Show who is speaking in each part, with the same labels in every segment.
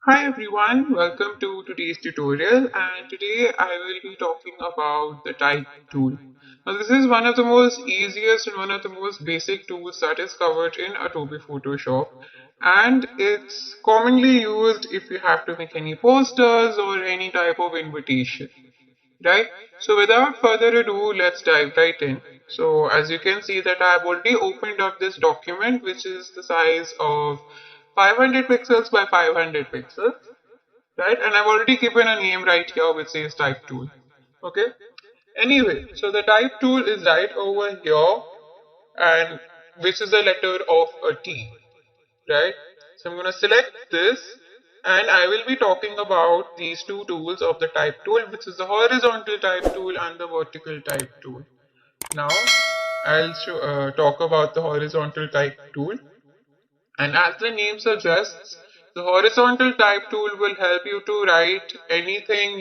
Speaker 1: Hi everyone, welcome to today's tutorial, and today I will be talking about the type tool. Now this is one of the most easiest and one of the most basic tools that is covered in Adobe Photoshop, and it's commonly used if you have to make any posters or any type of invitation, right? So without further ado, let's dive right in. So as you can see that I have already opened up this document which is the size of 500 pixels by 500 pixels, right? And I've already given a name right here which says type tool. Okay. Anyway, so the type tool is right over here, and which is the letter of a T, right? So I'm going to select this, and I will be talking about these two tools of the type tool, which is the horizontal type tool and the vertical type tool. Now I'll talk about the horizontal type tool. And as the name suggests, the horizontal type tool will help you to write anything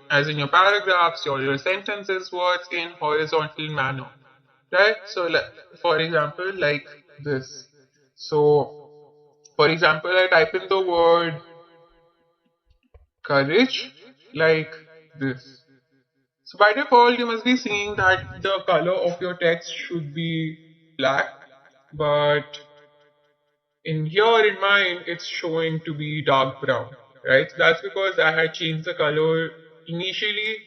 Speaker 1: as in your paragraphs, your sentences, words in horizontal manner, right? So, for example, like this. So, for example, I type in the word courage like this. So by default, you must be seeing that the color of your text should be black, but in here in mine it's showing to be dark brown, right? So that's because I had changed the color initially.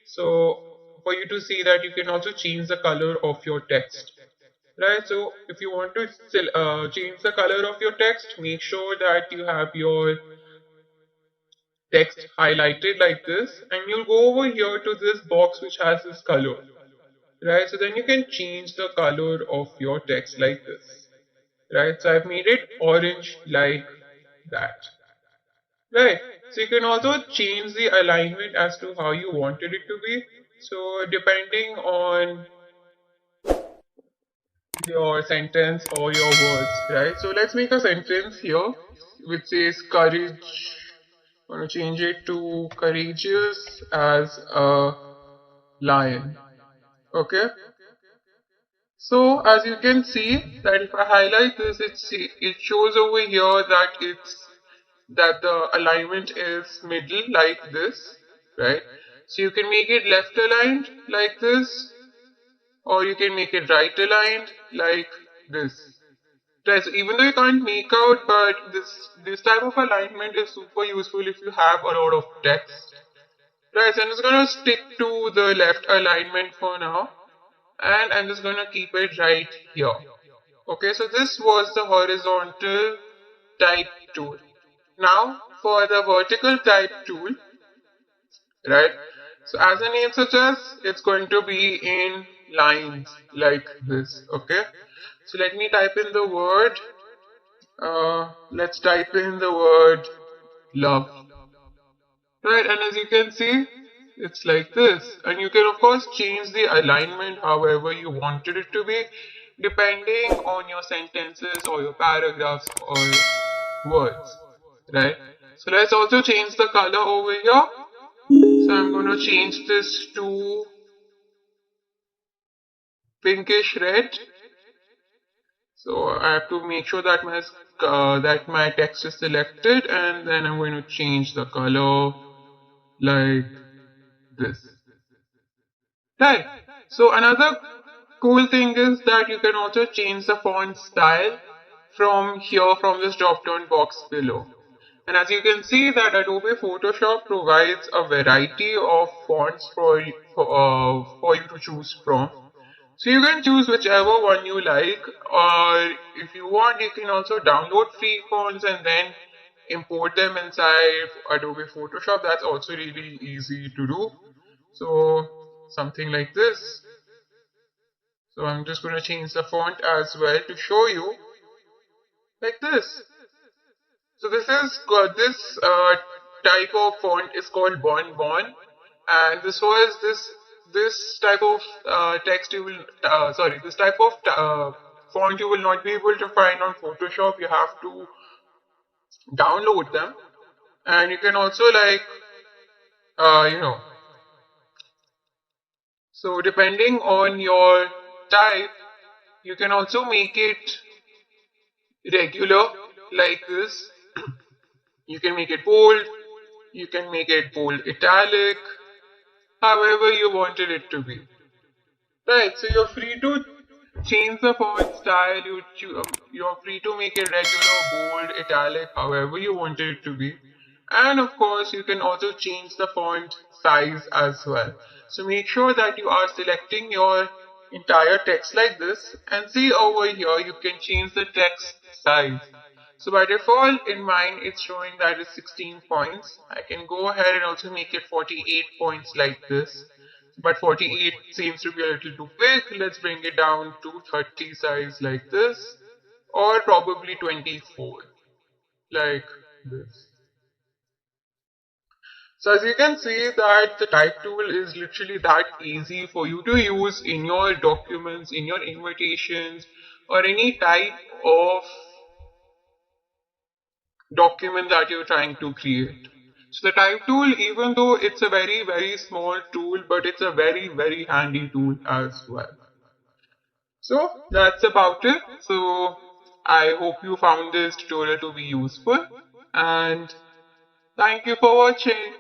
Speaker 1: So for you to see that, you can also change the color of your text, right? So if you want to change the color of your text, make sure that you have your text highlighted like this, and you'll go over here to this box which has this color, right? So then you can change the color of your text like this, right? So I've made it orange like that. Right. So you can also change the alignment as to how you wanted it to be. So depending on your sentence or your words, right? So let's make a sentence here which says courage. I'm going to change it to courageous as a lion. Okay. So as you can see that if I highlight this, it shows over here that the alignment is middle like this, right? So you can make it left aligned like this, or you can make it right aligned like this. Right, so even though you can't make out, but this type of alignment is super useful if you have a lot of text. Right, so I'm just gonna stick to the left alignment for now, and I'm just gonna keep it right here. Okay, so this was the horizontal type tool. Now for the vertical type tool, right? So as the name suggests, it's going to be in lines like this. Okay, so let me type in the word. Let's type in the word love. Right, and as you can see, it's like this. And you can of course change the alignment however you wanted it to be, depending on your sentences or your paragraphs or words. Right? So let's also change the color over here. So I'm going to change this to pinkish red. So I have to make sure that my text is selected, and then I'm going to change the color like this. Right. So another cool thing is that you can also change the font style from here, from this drop down box below. And as you can see that Adobe Photoshop provides a variety of fonts for you to choose from. So you can choose whichever one you like, or if you want, you can also download free fonts and then import them inside Adobe Photoshop. That's also really easy to do. So something like this. So I'm just going to change the font as well to show you like this. So this type of font is called Bon, and this type of text you will this type of font you will not be able to find on Photoshop. You have to download them, and you can also like you know. So depending on your type, you can also make it regular like this. You can make it bold, you can make it bold italic, however you wanted it to be. Right, so you're free to change the font style, you're free to make it regular, bold, italic, however you want it to be. And of course, you can also change the font size as well. So make sure that you are selecting your entire text like this, and see over here, you can change the text size. So by default, in mine, it's showing that it's 16 points. I can go ahead and also make it 48 points like this. But 48 seems to be a little too big. Let's bring it down to 30 size like this, or probably 24 like this. So as you can see that the type tool is literally that easy for you to use in your documents, in your invitations, or any type of document that you're trying to create. So the type tool, even though it's a very, very small tool, but it's a very, very handy tool as well. So that's about it. So I hope you found this tutorial to be useful, and thank you for watching.